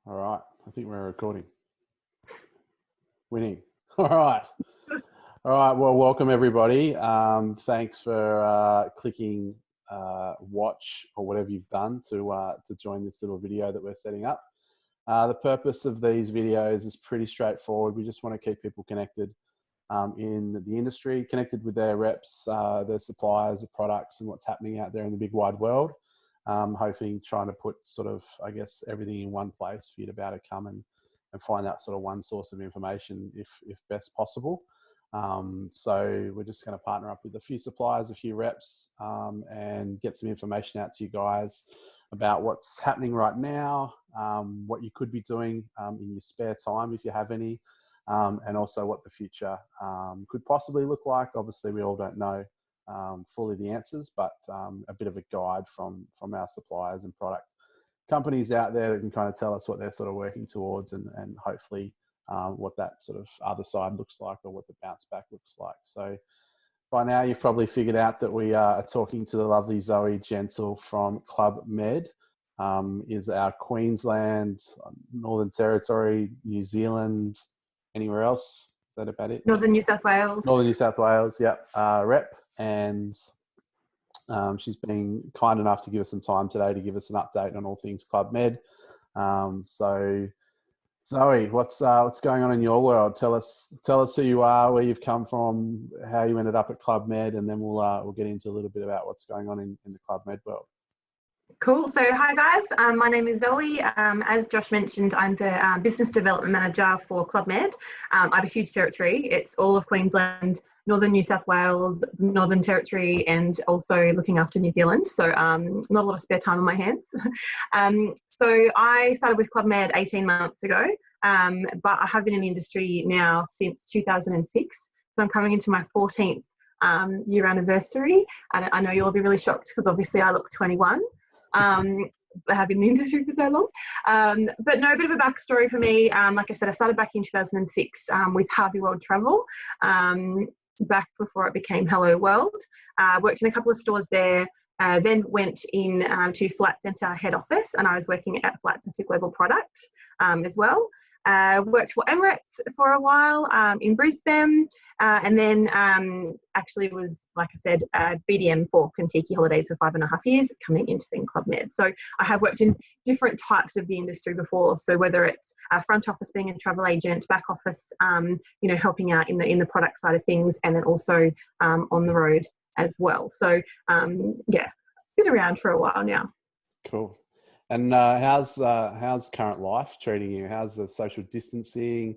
All right. I think we're recording. Winning. All right. All right. Well, welcome everybody. Thanks for clicking watch or whatever you've done to join this little video that we're setting up. The purpose of these videos is pretty straightforward. We just want to keep people connected in the industry, connected with their reps, their suppliers of products and what's happening out there in the big wide world. Hoping, trying to put sort of, I guess, everything in one place for you to be able to come and find that sort of one source of information if best possible. So we're just going to partner up with a few suppliers, a few reps, and get some information out to you guys about what's happening right now, what you could be doing in your spare time if you have any, and also what the future could possibly look like. Obviously, we all don't know fully the answers, but a bit of a guide from our suppliers and product companies out there that can kind of tell us what they're sort of working towards and hopefully what that sort of other side looks like or what the bounce back looks like. So by now you've probably figured out that we are talking to the lovely Zoe Gentle from Club Med. Is our Queensland, Northern Territory, New Zealand, anywhere else? Is that about it? Northern New South Wales. Northern New South Wales, yep, rep. And she's been kind enough to give us some time today to give us an update on all things Club Med. So Zoe, what's going on in your world? Tell us who you are, where you've come from, how you ended up at Club Med, and then we'll get into a little bit about what's going on in the Club Med world. Cool. So hi guys, my name is Zoe. As Josh mentioned, I'm the Business Development Manager for Club Med. I have a huge territory. It's all of Queensland, Northern New South Wales, Northern Territory, and also looking after New Zealand. So not a lot of spare time on my hands. So I started with Club Med 18 months ago, but I have been in the industry now since 2006. So I'm coming into my 14th year anniversary. And I know you'll be really shocked because obviously I look 21. I have been in the industry for so long. But no, a bit of a backstory for me. Like I said, I started back in 2006 with Harvey World Travel, back before it became Hello World. Worked in a couple of stores there, then went in to Flight Centre head office, and I was working at Flight Centre Global Product as well. Worked for Emirates for a while in Brisbane, and then actually was, like I said, BDM for Kentucky Holidays for 5.5 years, coming into then Club Med. So I have worked in different types of the industry before. So whether it's front office, being a travel agent, back office, helping out in the product side of things, and then also on the road as well. So yeah, been around for a while now. Cool. And how's current life treating you? How's the social distancing?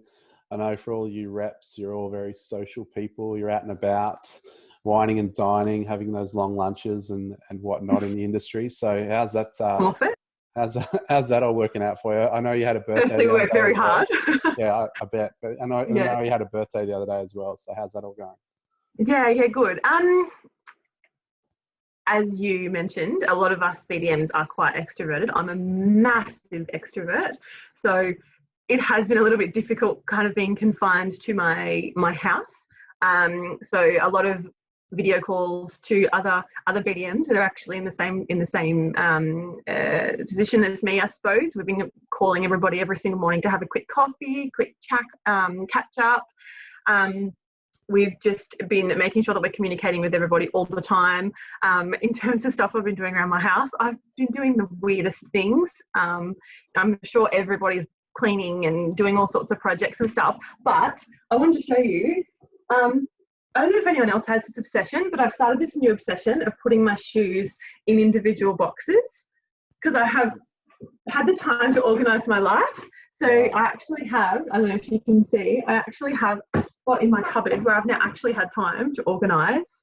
I know for all you reps, you're all very social people. You're out and about, wining and dining, having those long lunches and whatnot in the industry. So how's that? How's that all working out for you? I know you had a birthday. So we work very hard. Yeah, I bet. But I know you had a birthday the other day as well. So how's that all going? Yeah, good. As you mentioned, a lot of us BDMs are quite extroverted. I'm a massive extrovert. So it has been a little bit difficult kind of being confined to my house. So a lot of video calls to other BDMs that are actually in the same position as me, I suppose. We've been calling everybody every single morning to have a quick coffee, quick chat, catch up. We've just been making sure that we're communicating with everybody all the time. In terms of stuff I've been doing around my house, I've been doing the weirdest things. I'm sure everybody's cleaning and doing all sorts of projects and stuff, but I wanted to show you, I don't know if anyone else has this obsession, but I've started this new obsession of putting my shoes in individual boxes because I have had the time to organise my life. So I actually have, I don't know if you can see, I actually have a spot in my cupboard where I've now actually had time to organise.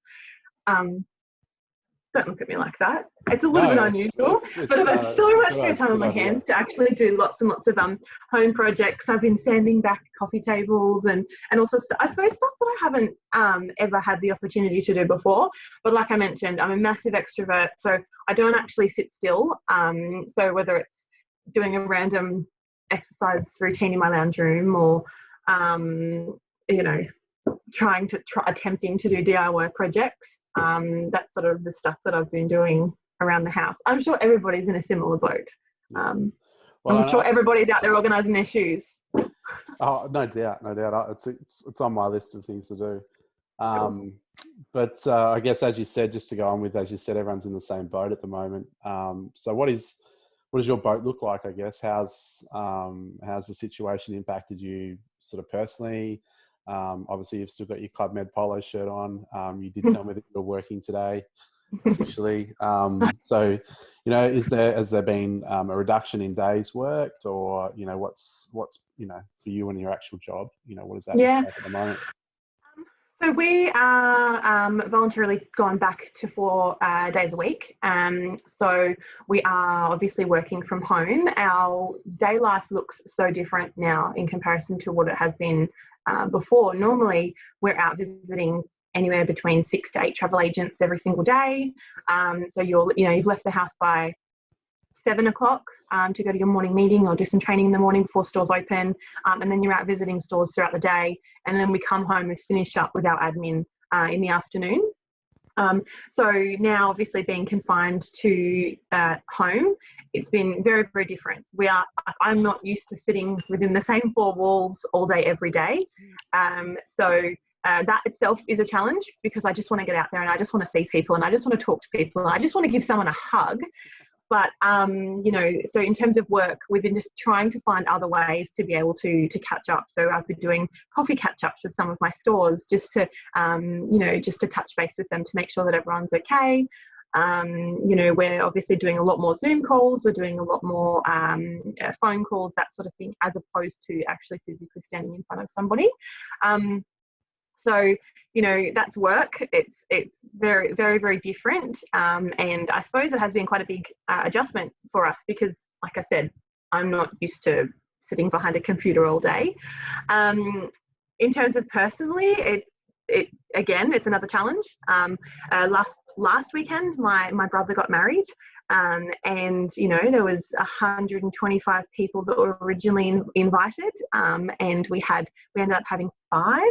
Don't look at me like that. It's a little bit unusual, but I've had so much spare time on my hands to actually do lots and lots of home projects. I've been sanding back coffee tables and also, I suppose, stuff that I haven't ever had the opportunity to do before. But like I mentioned, I'm a massive extrovert, so I don't actually sit still. So whether it's doing a random exercise routine in my lounge room or, attempting to do DIY projects, that's sort of the stuff that I've been doing around the house. I'm sure everybody's in a similar boat. Well, I'm sure everybody's out there organising their shoes. Oh, no doubt, no doubt. It's on my list of things to do. But I guess, as you said, just to go on with, as you said, everyone's in the same boat at the moment. So what does your boat look like? I guess how's the situation impacted you sort of personally? Obviously, you've still got your Club Med polo shirt on. You did tell me that you're working today officially. So, has there been a reduction in days worked, or what's for you and your actual job? What does that look like at the moment? So we are voluntarily gone back to 4 days a week. So we are obviously working from home. Our day life looks so different now in comparison to what it has been before. Normally, we're out visiting anywhere between 6 to 8 travel agents every single day. So you've left the house by 7 o'clock to go to your morning meeting or do some training in the morning before stores open, and then you're out visiting stores throughout the day, and then we come home and finish up with our admin in the afternoon. So now, obviously, being confined to home, it's been very, very different. I'm not used to sitting within the same 4 walls all day, every day. So that itself is a challenge, because I just want to get out there and I just want to see people and I just want to talk to people and I just want to give someone a hug. But, so in terms of work, we've been just trying to find other ways to be able to catch up. So I've been doing coffee catch-ups with some of my stores just to touch base with them to make sure that everyone's okay. We're obviously doing a lot more Zoom calls. We're doing a lot more phone calls, that sort of thing, as opposed to actually physically standing in front of somebody. So, that's work. It's very, very, very different. And I suppose it has been quite a big adjustment for us because, like I said, I'm not used to sitting behind a computer all day. In terms of personally, it's another challenge. Last weekend, my brother got married, and there was 125 people that were originally invited, and we ended up having 5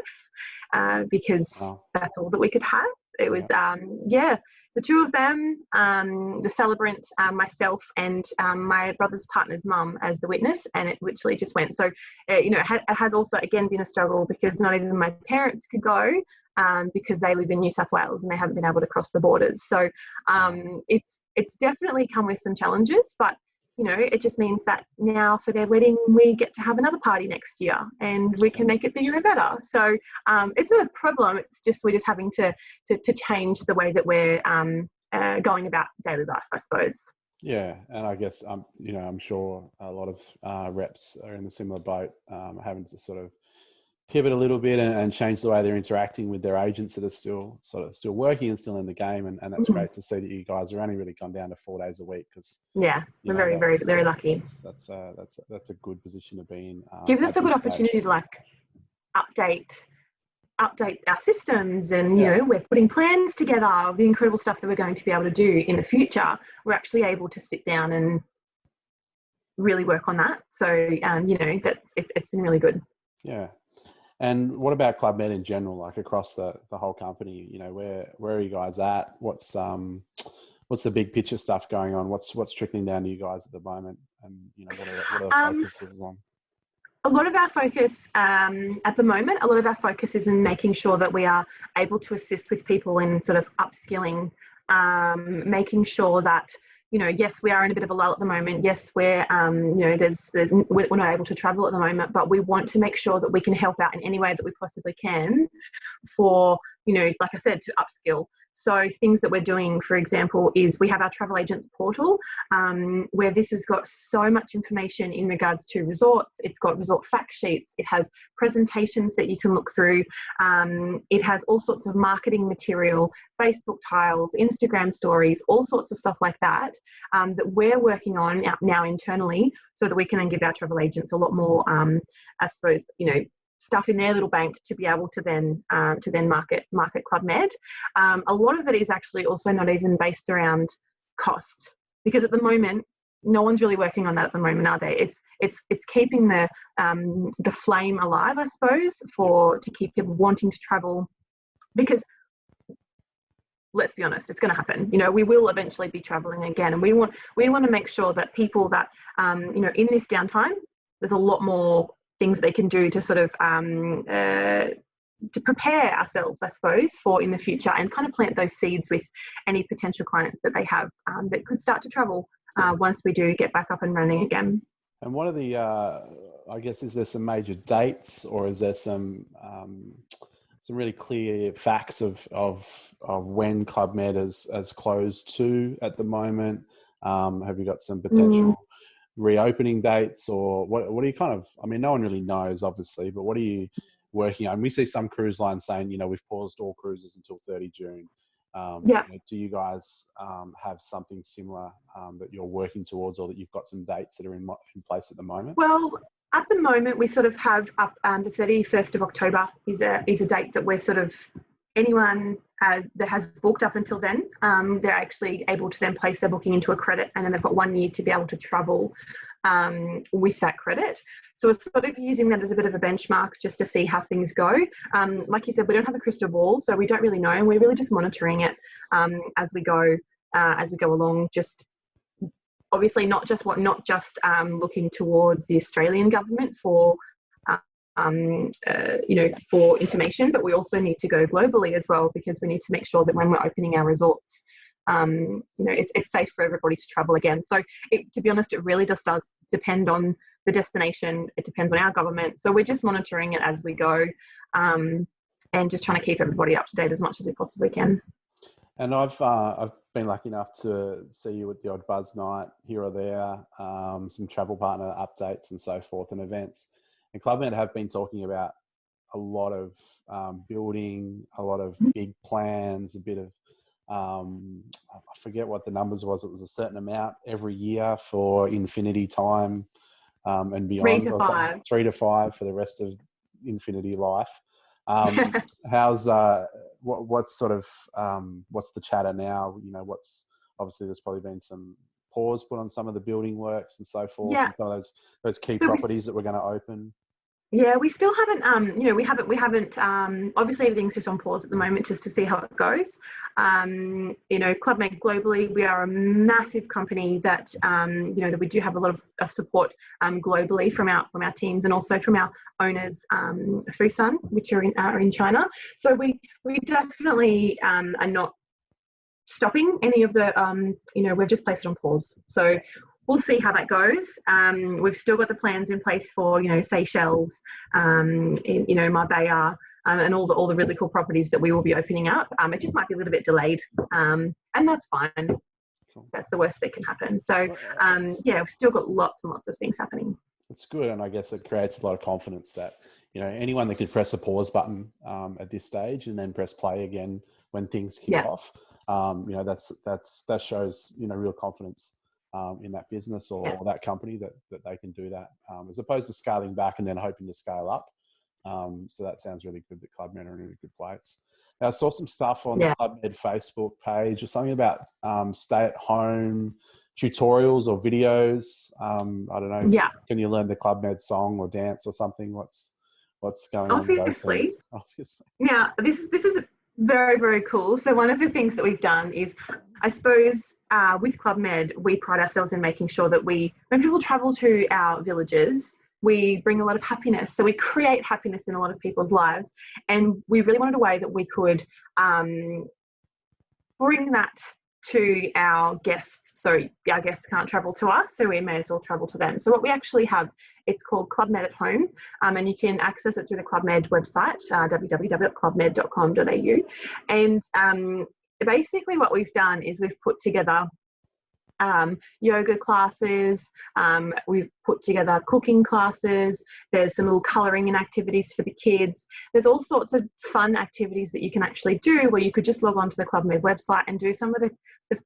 because that's all that we could have. It was the 2 of them, the celebrant, myself, and my brother's partner's mum as the witness, and it literally just went. So it has also again been a struggle because not even my parents could go because they live in New South Wales and they haven't been able to cross the borders. So it's definitely come with some challenges, but it just means that now for their wedding, we get to have another party next year and we can make it bigger and better. So it's not a problem. It's just, we're just having to change the way that we're going about daily life, I suppose. Yeah. And I guess, I'm sure a lot of reps are in a similar boat, having to sort of pivot a little bit and change the way they're interacting with their agents that are still working and still in the game. And that's great to see that you guys are only really gone down to 4 days a week, because we're very, very, very lucky. That's a good position to be in. Gives us a good opportunity to update our systems, and we're putting plans together of the incredible stuff that we're going to be able to do in the future. We're actually able to sit down and really work on that. So it's been really good. Yeah. And what about Club Med in general, like across the whole company? Where are you guys at? What's the big picture stuff going on? What's trickling down to you guys at the moment? And what are the focuses on? A lot of our focus at the moment, is in making sure that we are able to assist with people in sort of upskilling, making sure that yes, we are in a bit of a lull at the moment. Yes, we're, we're not able to travel at the moment, but we want to make sure that we can help out in any way that we possibly can for, like I said, to upskill. So things that we're doing, for example, is we have our travel agents portal, where this has got so much information in regards to resorts. It's got resort fact sheets. It has presentations that you can look through. It has all sorts of marketing material, Facebook tiles, Instagram stories, all sorts of stuff like that, that we're working on now internally, so that we can then give our travel agents a lot more, I suppose, stuff in their little bank to be able to then market Club Med. A lot of it is actually also not even based around cost, because at the moment no one's really working on that at the moment, are they? It's keeping the flame alive, I suppose, to keep people wanting to travel, because let's be honest, it's going to happen. You know, we will eventually be traveling again, and we want to make sure that people that you know, in this downtime, there's a lot more things they can do to sort of to prepare ourselves, I suppose, for in the future, and kind of plant those seeds with any potential clients that they have that could start to travel once we do get back up and running again. And what are the, I guess, is there some major dates, or is there some really clear facts of when Club Med has closed to at the moment? Have you got some potential reopening dates, or what are you kind of, I mean, no one really knows, obviously, but what are you working on? We see some cruise lines saying, you know, we've paused all cruises until 30 June. Yeah. You know, do you guys have something similar that you're working towards, or that you've got some dates that are in place at the moment? Well, at the moment, we sort of have up the 31st of October is a date that we're sort of, anyone that has booked up until then, they're actually able to then place their booking into a credit, and then they've got 1 year to be able to travel with that credit. So we're sort of using that as a bit of a benchmark just to see how things go. Like you said, we don't have a crystal ball, so we don't really know, and we're really just monitoring it as we go along. Just obviously not just looking towards the Australian government for you know, for information, but we also need to go globally as well, because we need to make sure that when we're opening our resorts, you know, it's safe for everybody to travel again. So to be honest, it really just does depend on the destination. It depends on our government. So we're just monitoring it as we go, and just trying to keep everybody up to date as much as we possibly can. And I've been lucky enough to see you at the odd buzz night here or there, some travel partner updates and so forth, and events. And Club Med have been talking about a lot of building, a lot of big plans, a bit of, I forget what the numbers was. It was a certain amount every year for infinity time and beyond. 3 to 5. 3 to 5 for the rest of infinity life. How's what's sort of what's the chatter now? You know, obviously there's probably been some pause put on some of the building works and so forth, and some of those key properties that we're going to open. Yeah, we still haven't, you know, we haven't, obviously everything's just on pause at the moment just to see how it goes. You know, Club Med globally, we are a massive company that, you know, that we do have a lot of support globally from our teams, and also from our owners, Fusan, which are in China. So we definitely are not stopping any of the, you know, we've just placed it on pause. So we'll see how that goes. We've still got the plans in place for, you know, Seychelles, you know, Marbella, and all the really cool properties that we will be opening up. It just might be a little bit delayed, and that's fine. That's the worst that can happen. So, yeah, we've still got lots and lots of things happening. It's good, and I guess it creates a lot of confidence that, you know, anyone that could press a pause button at this stage and then press play again when things kick off, you know, that shows, you know, real confidence in that business or that company that they can do that, as opposed to scaling back and then hoping to scale up. So that sounds really good that Club Med are in a really good place. Now, I saw some stuff on the Club Med Facebook page or something about stay-at-home tutorials or videos. I don't know. Yeah. Can you learn the Club Med song or dance or something? What's going on with those things? Obviously. Yeah, this is very, very cool. So one of the things that we've done is, I suppose, with Club Med, we pride ourselves in making sure that when people travel to our villages, we bring a lot of happiness. So we create happiness in a lot of people's lives. And we really wanted a way that we could bring that to our guests. So our guests can't travel to us, so we may as well travel to them. So what we actually have, it's called Club Med at Home, and you can access it through the Club Med website, www.clubmed.com.au. And basically what we've done is we've put together yoga classes, we've put together cooking classes, there's some little colouring and activities for the kids. There's all sorts of fun activities that you can actually do, where you could just log on to the Club Med website and do some of the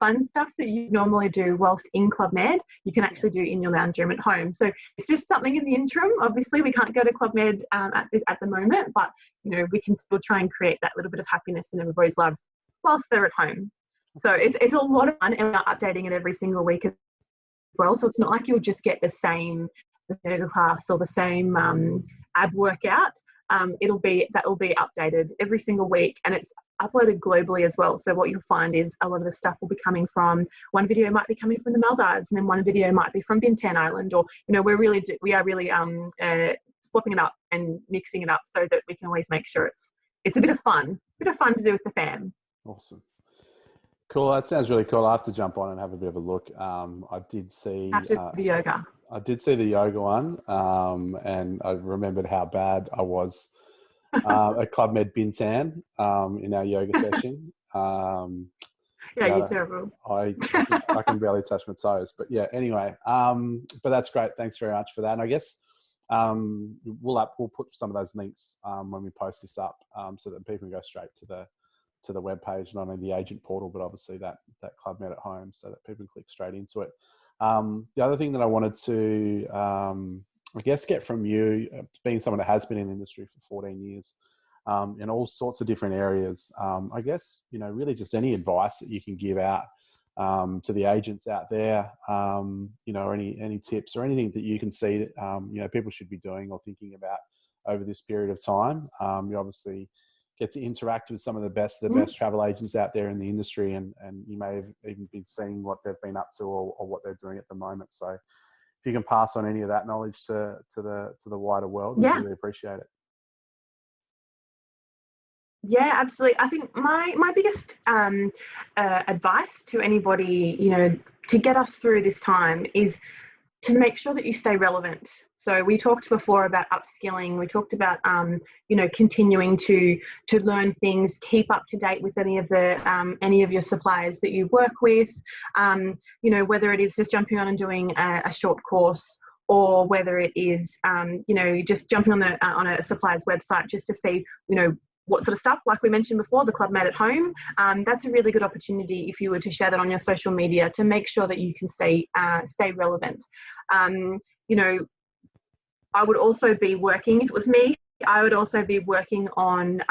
fun stuff that you normally do whilst in Club Med, you can actually do in your lounge room at home. So it's just something in the interim. Obviously we can't go to Club Med at the moment, but you know, we can still try and create that little bit of happiness in everybody's lives whilst they're at home. So it's a lot of fun, and we're updating it every single week as well. So it's not like you'll just get the same yoga class or the same ab workout. that will be updated every single week, and it's uploaded globally as well. So what you'll find is a lot of the stuff will be coming from, one video might be coming from the Maldives, and then one video might be from Bintan Island, or we are really swapping it up and mixing it up so that we can always make sure it's a bit of fun to do with the fam. Awesome. Cool. That sounds really cool. I have to jump on and have a bit of a look. I did see After the yoga. I did see the yoga one, and I remembered how bad I was at Club Med Bintan in our yoga session. You're terrible. I can barely touch my toes. But yeah, anyway, but that's great. Thanks very much for that. And I guess we'll put some of those links when we post this up, so that people can go straight to the web page, not only the agent portal, but obviously that Club Med at Home, so that people can click straight into it. The other thing that I wanted to, I guess, get from you, being someone that has been in the industry for 14 years, in all sorts of different areas, I guess, really just any advice that you can give out to the agents out there, or any tips or anything that you can see that, people should be doing or thinking about over this period of time. You obviously get to interact with some of the best travel agents out there in the industry, and you may have even been seeing what they've been up to or what they're doing at the moment. So if you can pass on any of that knowledge to the wider world, we'd really appreciate it. Yeah, absolutely. I think my biggest advice to anybody, to get us through this time is to make sure that you stay relevant. So we talked before about upskilling. We talked about, continuing to learn things, keep up to date with any of your suppliers that you work with. Whether it is just jumping on and doing a short course, or whether it is, just jumping on a supplier's website just to see, what sort of stuff, like we mentioned before, the Club Med at Home. That's a really good opportunity if you were to share that on your social media to make sure that you can stay relevant. I would also be working, if it was me, I would also be working on,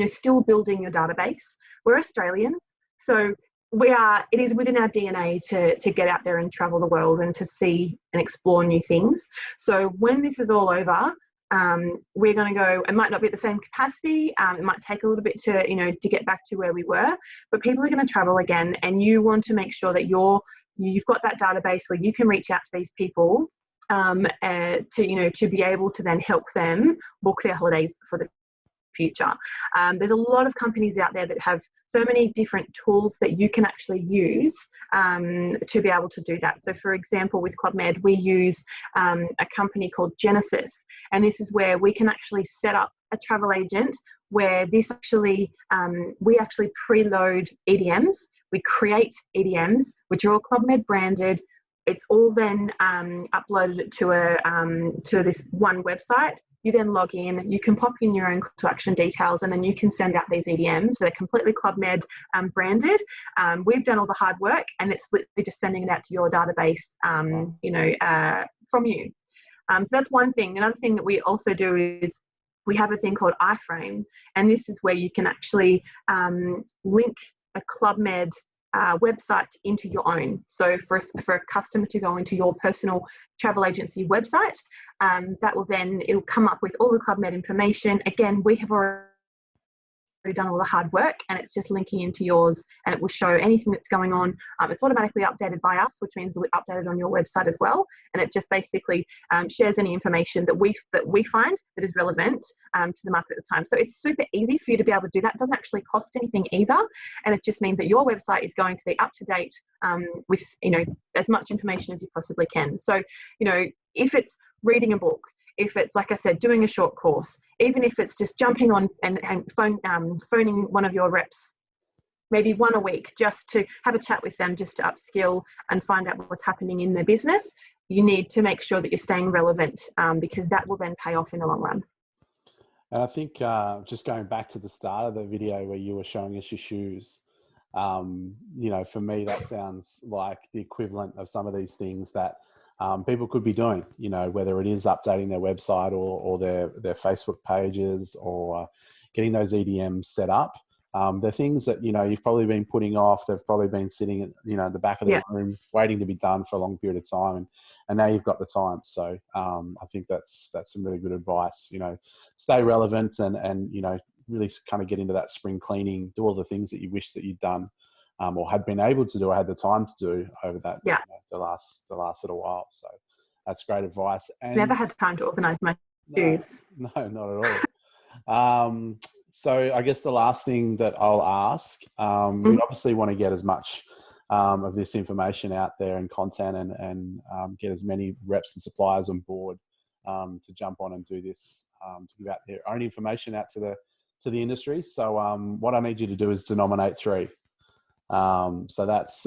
still building your database. We're Australians, so it is within our DNA to get out there and travel the world and to see and explore new things. So when this is all over, we're going to go, it might not be at the same capacity, it might take a little bit to get back to where we were, but people are going to travel again, and you want to make sure that you've got that database where you can reach out to these people to be able to then help them book their holidays for the future. There's a lot of companies out there that have so many different tools that you can actually use to be able to do that. So for example, with Club Med, we use a company called Genesis, and this is where we can actually set up a travel agent where this actually, we actually preload EDMs. We create EDMs, which are all Club Med branded. It's all then uploaded to this one website. You then log in, you can pop in your own call to action details, and then you can send out these EDMs that are completely Club Med branded. We've done all the hard work, and it's literally just sending it out to your database, from you. So that's one thing. Another thing that we also do is we have a thing called iframe, and this is where you can actually link a Club Med website into your own. So for a customer to go into your personal travel agency website, it'll come up with all the Club Med information. Again, we have already done all the hard work, and it's just linking into yours, and it will show anything that's going on. It's automatically updated by us, which means it'll be updated on your website as well, and it just basically shares any information that we find that is relevant to the market at the time. So it's super easy for you to be able to do that. It doesn't actually cost anything either, and it just means that your website is going to be up to date with as much information as you possibly can. So if it's reading a book, if it's, like I said, doing a short course, even if it's just jumping on and phoning one of your reps, maybe one a week, just to have a chat with them, just to upskill and find out what's happening in their business, you need to make sure that you're staying relevant, because that will then pay off in the long run. And I think just going back to the start of the video where you were showing us your shoes, for me, that sounds like the equivalent of some of these things that people could be doing, whether it is updating their website or their Facebook pages, or getting those EDMs set up. They're things that, you know, you've probably been putting off. They've probably been sitting at, you know, the back of the room waiting to be done for a long period of time. And now you've got the time. So I think that's some really good advice. You know, stay relevant and, you know, really kind of get into that spring cleaning, do all the things that you wish that you'd done or had been able to do or had the time to do over that, you know, the last little while. So that's great advice. And never had time to organise my shoes. No, not at all. So I guess the last thing that I'll ask, we obviously want to get as much of this information out there and content and get as many reps and suppliers on board to jump on and do this, to give out their own information out to the industry. So what I need you to do is to nominate 3. So that's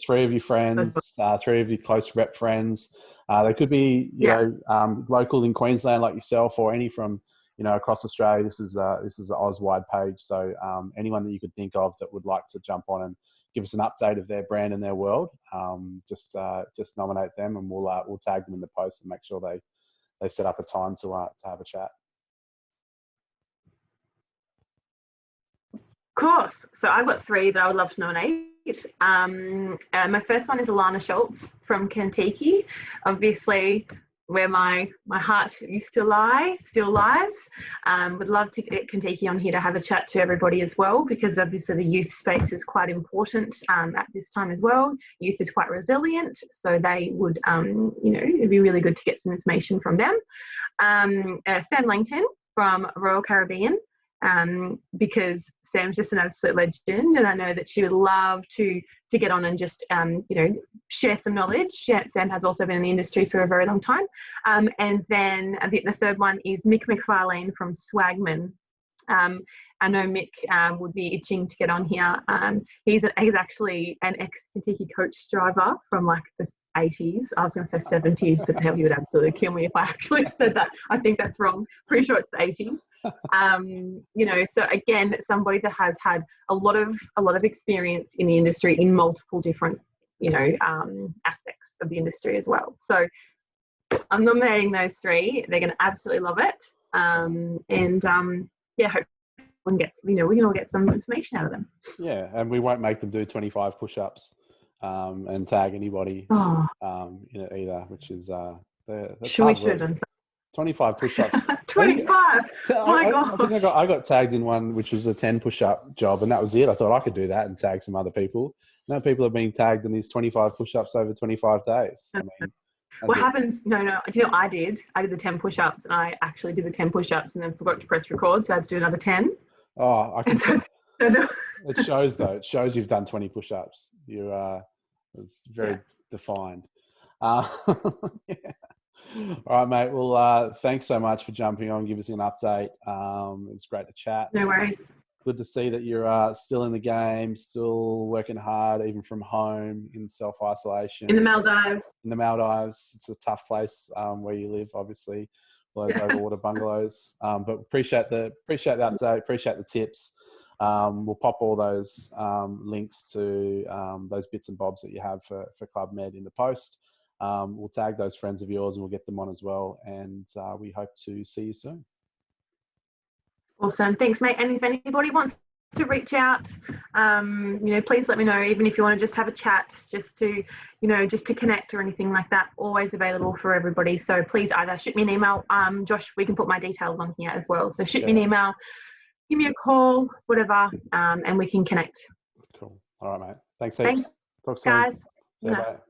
three of your friends, 3 of your close rep friends. They could be, you know, local in Queensland like yourself, or any from, you know, across Australia. This is an Oz-wide page. So anyone that you could think of that would like to jump on and give us an update of their brand and their world, just nominate them, and we'll tag them in the post and make sure they set up a time to have a chat. Of course. So I've got 3 that I would love to nominate. My first one is Alana Schultz from Kentucky. Obviously, where my heart used to lie, still lies. Would love to get Kentucky on here to have a chat to everybody as well, because obviously the youth space is quite important at this time as well. Youth is quite resilient, so they would, you know, it'd be really good to get some information from them. Sam Langton from Royal Caribbean. Because Sam's just an absolute legend, and I know that she would love to get on and just you know, share some knowledge. Sam has also been in the industry for a very long time. And then I think the third one is Mick McFarlane from Swagman. I know Mick would be itching to get on here. He's actually an ex-Kentucky coach driver from like the 80s. I was going to say 70s, but hell, he would absolutely kill me if I actually said that. I think that's wrong. Pretty sure it's the 80s. You know, so again, somebody that has had a lot of experience in the industry in multiple different, you know, aspects of the industry as well. So I'm nominating those 3. They're going to absolutely love it. Yeah, hope we can all get some information out of them. Yeah, and we won't make them do 25 push-ups and tag anybody in it either, which is we should have done 25 push-ups. 25. Oh my God! I think I got tagged in one which was a 10 push-up job, and that was it. I thought I could do that and tag some other people. Now people are being tagged in these 25 push-ups over 25 days. I mean, what happens? No. Do you know what I did? I did the 10 push-ups, and I actually did the 10 push-ups, and then forgot to press record, so I had to do another 10. Oh, I can. It shows though. It shows you've done 20 push-ups. It's very defined. Yeah. All right, mate. Well, thanks so much for jumping on, give us an update. It's great to chat. No worries. Good to see that you're still in the game, still working hard, even from home in self-isolation. In the Maldives. In the Maldives. It's a tough place where you live, obviously, all those overwater bungalows. But appreciate the update, appreciate the tips. We'll pop all those links to those bits and bobs that you have for Club Med in the post. We'll tag those friends of yours and we'll get them on as well. And we hope to see you soon. Awesome. Thanks, mate. And if anybody wants to reach out, you know, please let me know, even if you want to just have a chat, just to connect or anything like that. Always available for everybody. So please either shoot me an email. Josh, we can put my details on here as well. So shoot me an email, give me a call, whatever, and we can connect. Cool. All right, mate. Thanks, heaps. Thanks, talk soon. guys. See you later.